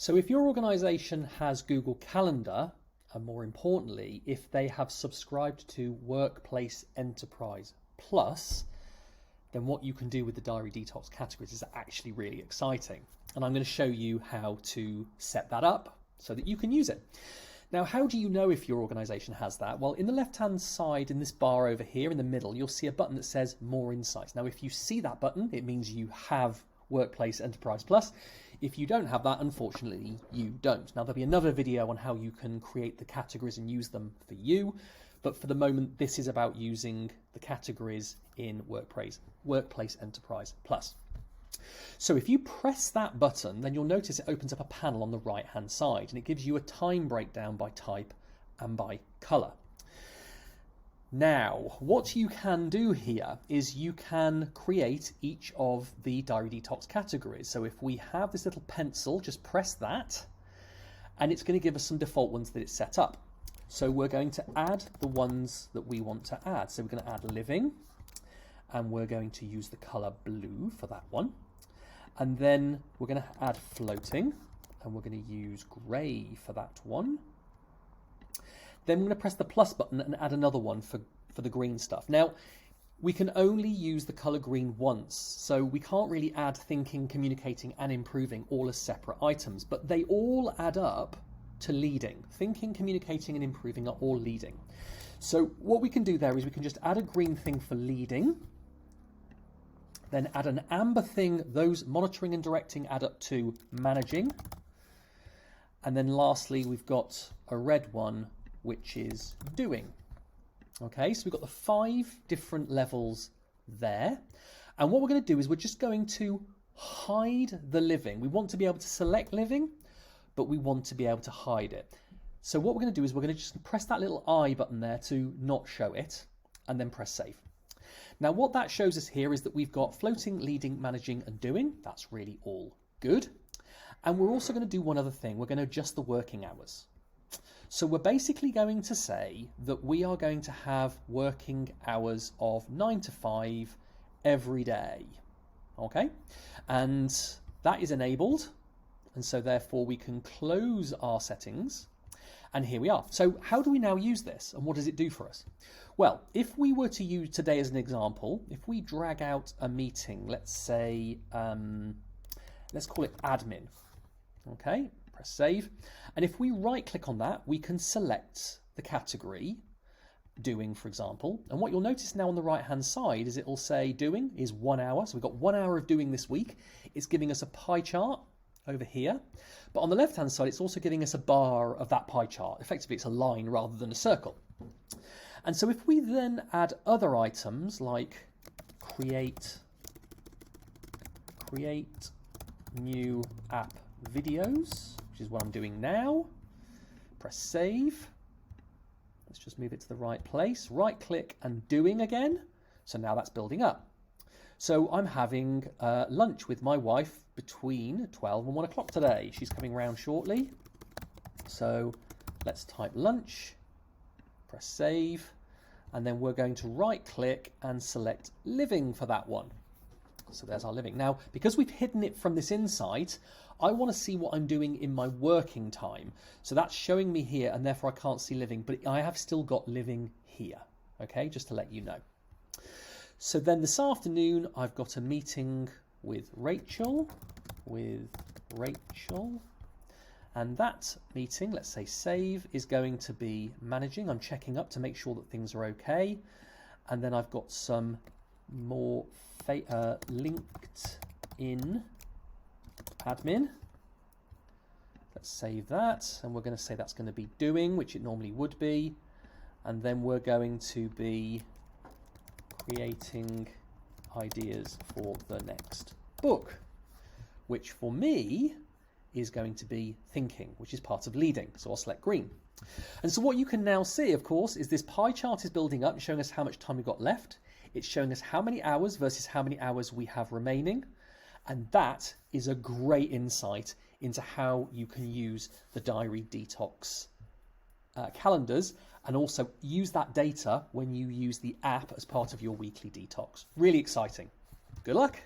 So if your organization has Google Calendar, and more importantly, if they have subscribed to Workplace Enterprise Plus, then what you can do with the Diary Detox categories is actually really exciting. And I'm going to show you how to set that up so that you can use it. Now, how do you know if your organization has that? Well, in the left-hand side, in this bar over here in the middle, you'll see a button that says More Insights. Now, if you see that button, it means you have Workplace Enterprise Plus. If you don't have that, unfortunately, you don't. Now, there'll be another video on how you can create the categories and use them for you. But for the moment, this is about using the categories in Workplace Enterprise Plus. So if you press that button, then you'll notice it opens up a panel on the right-hand side, and it gives you a time breakdown by type and by color. Now, what you can do here is you can create each of the Diary Detox categories. So if we have this little pencil, just press that, and it's going to give us some default ones that it's set up. So we're going to add the ones that we want to add. So we're going to add living, and we're going to use the color blue for that one. And then we're going to add floating, and we're going to use gray for that one. Then we're going to press the plus button and add another one for the green stuff. Now, we can only use the color green once, so we can't really add thinking, communicating, and improving all as separate items, but they all add up to leading. Thinking, communicating, and improving are all leading. So what we can do there is we can just add a green thing for leading, then add an amber thing, those monitoring and directing add up to managing, and then lastly we've got a red one, which is doing. Okay, so we've got the 5 different levels there. And what we're going to do is we're just going to hide the living. We want to be able to select living, but we want to be able to hide it. So what we're going to do is we're going to just press that little I button there to not show it, and then press save. Now what that shows us here is that we've got floating, leading, managing, and doing. That's really all good. And we're also going to do one other thing. We're going to adjust the working hours. So we're basically going to say that we are going to have working hours of 9 to 5 every day. Okay? And that is enabled. And so therefore we can close our settings. And here we are. So how do we now use this? And what does it do for us? Well, if we were to use today as an example, if we drag out a meeting, let's say, let's call it admin. Okay? Press save, and if we right click on that, we can select the category, doing for example, and what you'll notice now on the right hand side is it will say doing is 1 hour, so we've got 1 hour of doing this week. It's giving us a pie chart over here, but on the left hand side it's also giving us a bar of that pie chart. Effectively it's a line rather than a circle. And so if we then add other items like create new app videos, which is what I'm doing now. Press save. Let's just move it to the right place. Right click and doing again. So now that's building up. So I'm having lunch with my wife between 12 and 1 o'clock today. She's coming round shortly. So let's type lunch, press save, and then we're going to right click and select living for that one. So there's our living. Now, because we've hidden it from this insight, I want to see what I'm doing in my working time. So that's showing me here, and therefore I can't see living, but I have still got living here. Okay, just to let you know. So then this afternoon, I've got a meeting with Rachel, and that meeting, let's say save, is going to be managing. I'm checking up to make sure that things are okay. And then I've got some more LinkedIn admin. Let's save that, and we're going to say that's going to be doing, which it normally would be, and then we're going to be creating ideas for the next book, which for me is going to be thinking, which is part of leading. So I'll select green. And so what you can now see, of course, is this pie chart is building up and showing us how much time we've got left. It's showing us how many hours versus how many hours we have remaining. And that is a great insight into how you can use the Diary Detox calendars, and also use that data when you use the app as part of your weekly detox. Really exciting. Good luck.